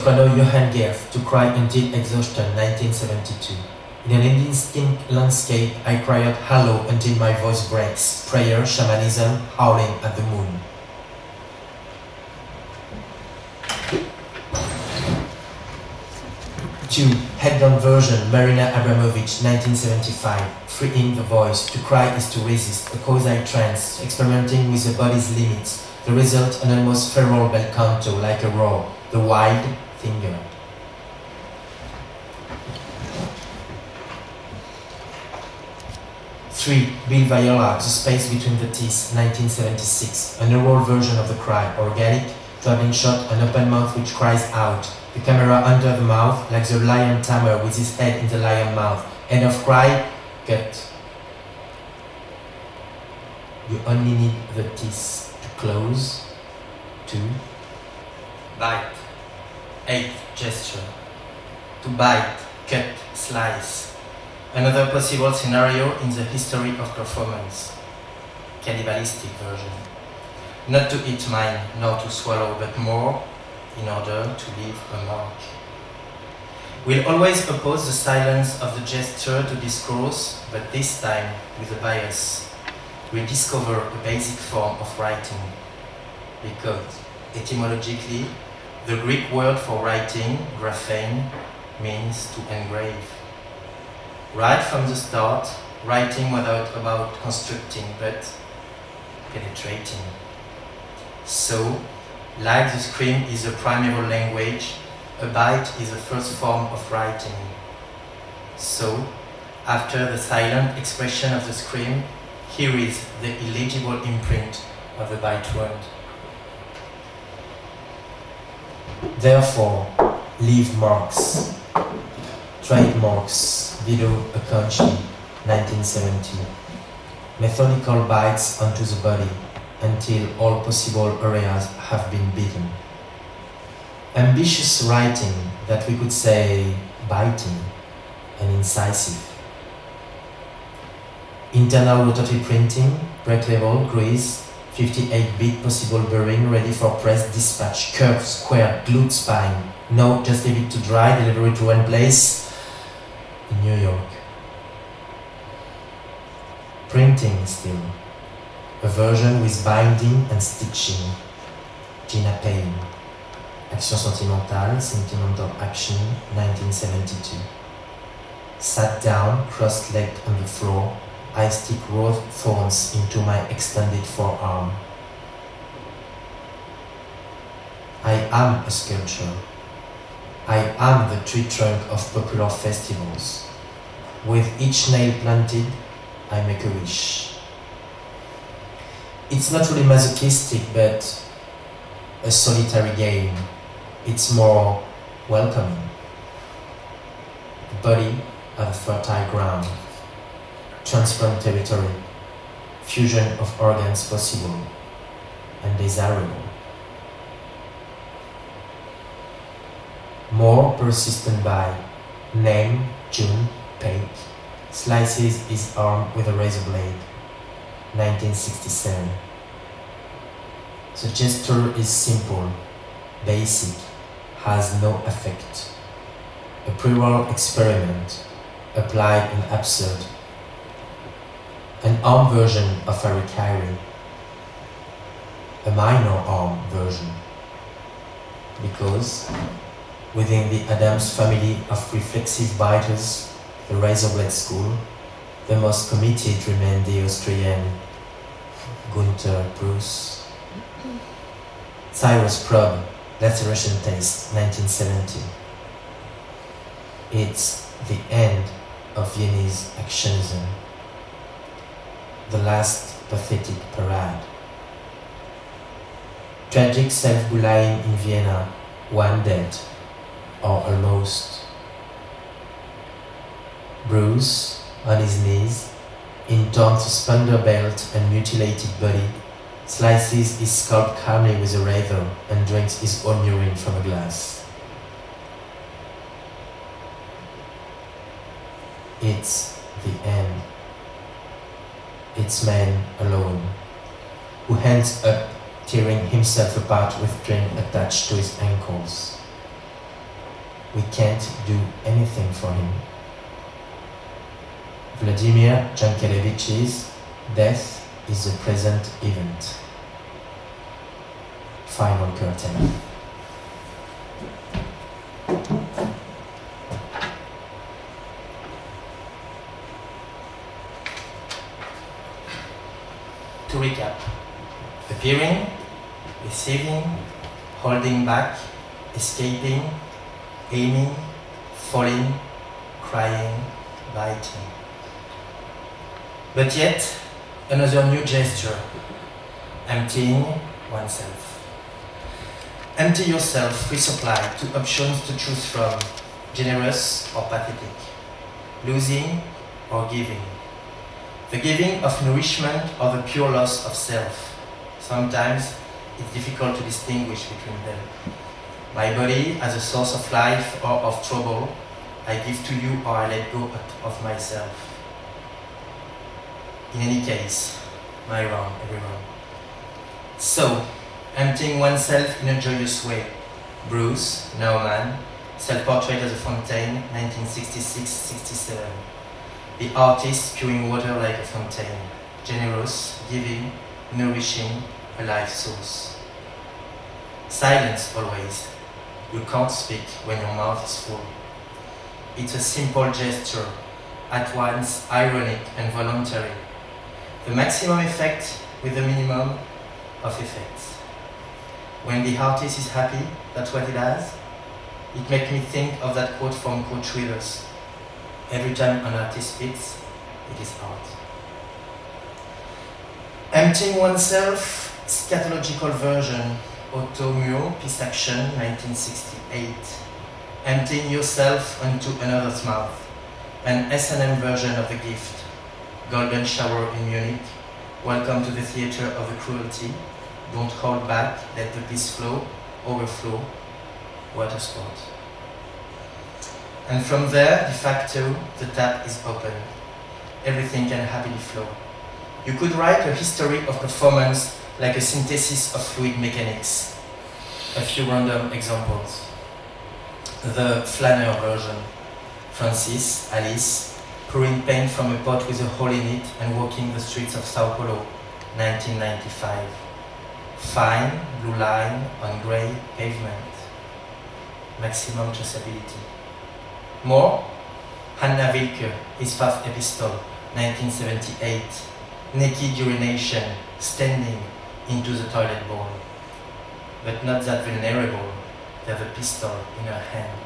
Follow Johann Gerth to cry until exhaustion, 1972. In an indistinct landscape, I cry out hello until my voice breaks. Prayer, shamanism, howling at the moon. Two, head-down version, Marina Abramovich, 1975. Freeing the voice. To cry is to resist. A quasi trance, experimenting with the body's limits. The result, an almost feral bel canto, like a roar. The wild finger. Three, Bill Viola, The Space Between the Teeth, 1976. A neural version of the cry, organic, traveling shot, an open mouth which cries out. The camera under the mouth, like the lion tamer with his head in the lion mouth. End of cry, cut. You only need the teeth to close. 2. Bite. 8. Gesture. To bite, cut, slice. Another possible scenario in the history of performance. Cannibalistic version. Not to eat mine, nor to swallow, but more, in order to leave a mark. We'll always oppose the silence of the gesture to discourse, but this time with a bias. We'll discover a basic form of writing, because etymologically, the Greek word for writing, graphein, means to engrave. Right from the start, writing was not about constructing, but penetrating. So, like the scream is a primeval language, a bite is the first form of writing. So, after the silent expression of the scream, here is the illegible imprint of the bite word. Therefore, leave marks. Trademarks, Vito Acconci, 1970. Methodical bites onto the body until all possible areas have been beaten. Ambitious writing that we could say biting and incisive. Internal rotative printing, break level, grease, 58-bit possible bearing ready for press dispatch, curved, square, glued spine. No, just leave it to dry, delivery to one place in New York. Printing still. A version with binding and stitching. Gina Payne. Action sentimentale, sentimental action, 1972. Sat down, cross-legged on the floor. I stick raw thorns into my extended forearm. I am a sculpture. I am the tree trunk of popular festivals. With each nail planted, I make a wish. It's not really masochistic, but a solitary game. It's more welcoming. The body of a fertile ground. Transplant territory. Fusion of organs possible and desirable. More persistent by name, June, Pate. Slices his arm with a razor blade. 1967. The gesture is simple, basic, has no effect. A pre-roll experiment, applied and absurd. An arm version of Harikari. A minor arm version. Because within the Adams family of reflexive biters, the razor blade school, the most committed remained the Austrian Gunther Bruce. Cyrus Probe, Laceration Taste, 1970. It's the end of Viennese actionism. The last pathetic parade. Tragic self-bullying in Vienna, one dead, or almost. Bruce, on his knees, in torn suspender belt and mutilated body, slices his scalp calmly with a razor and drinks his own urine from a glass. It's the end. It's man alone, who hands up, tearing himself apart with string attached to his ankles. we can't do anything for him. Vladimir Jankélevich's death is a present event. Final curtain. To recap: appearing, receiving, holding back, escaping, aiming, falling, crying, biting. But yet, another new gesture: emptying oneself. Empty yourself, free supply, two options to choose from: generous or pathetic, losing or giving. The giving of nourishment or the pure loss of self. Sometimes it's difficult to distinguish between them. My body as a source of life or of trouble, I give to you or I let go of myself. In any case, my wrong, everyone. So, emptying oneself in a joyous way. Bruce Nauman, Self-Portrait as a Fountain, 1966-67. The artist spewing water like a fountain, generous, giving, nourishing, a life source. Silence always. You can't speak when your mouth is full. It's a simple gesture, at once ironic and voluntary. The maximum effect with the minimum of effects. When the artist is happy, that's what it does. It makes me think of that quote from Coach Withers. Every time an artist speaks, it is art. Emptying oneself, scatological version, Otto Muir, Peace Action, 1968. Emptying yourself onto another's mouth, an S&M version of the gift. Golden Shower in Munich, welcome to the theater of the cruelty. Don't hold back, let the peace flow, overflow, water sport. And from there, de facto, the tap is open. Everything can happily flow. You could write a history of performance like a synthesis of fluid mechanics. A few random examples. The Flaneur version. Francis, Alice, pouring paint from a pot with a hole in it and walking the streets of Sao Paulo, 1995. Fine, blue line on grey pavement. Maximum traceability. More, Hannah Wilke, his first epistle, 1978. Naked urination, standing into the toilet bowl. But not that vulnerable, they have a pistol in her hand.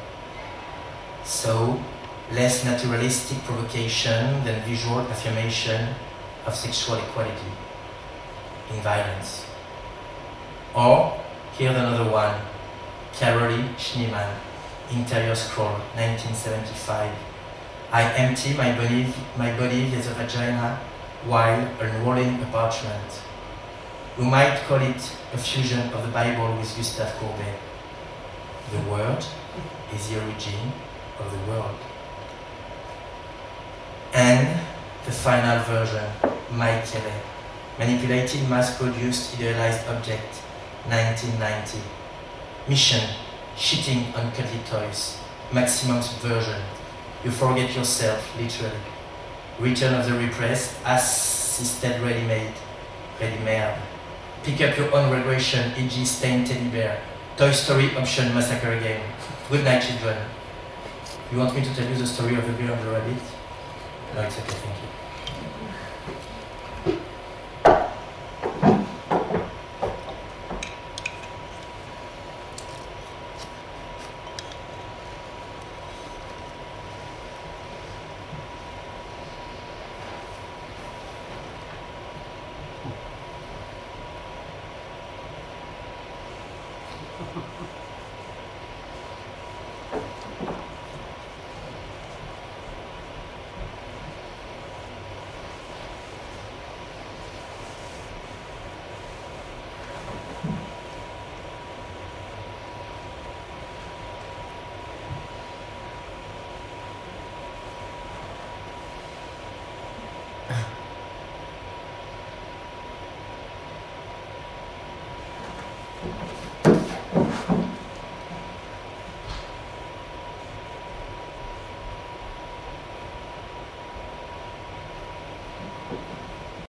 So, less naturalistic provocation than visual affirmation of sexual equality in violence. Or, here's another one, Carolee Schneemann, Interior Scroll, 1975. I empty my body as a vagina while unrolling a parchment. We might call it a fusion of the Bible with Gustave Courbet. The word is the origin of the world. And the final version, Mike Kelly, manipulated mass-produced idealized object, 1990. Mission, shitting on cuddly toys, maximum subversion. You forget yourself, literally. Return of the repressed, assisted ready-made. Pick up your own regression, e.g. Stained Teddy Bear. Toy Story option massacre game. Good night, children. You want me to tell you the story of the bear and the rabbit? No, it's okay, thank you. Ha ha ha.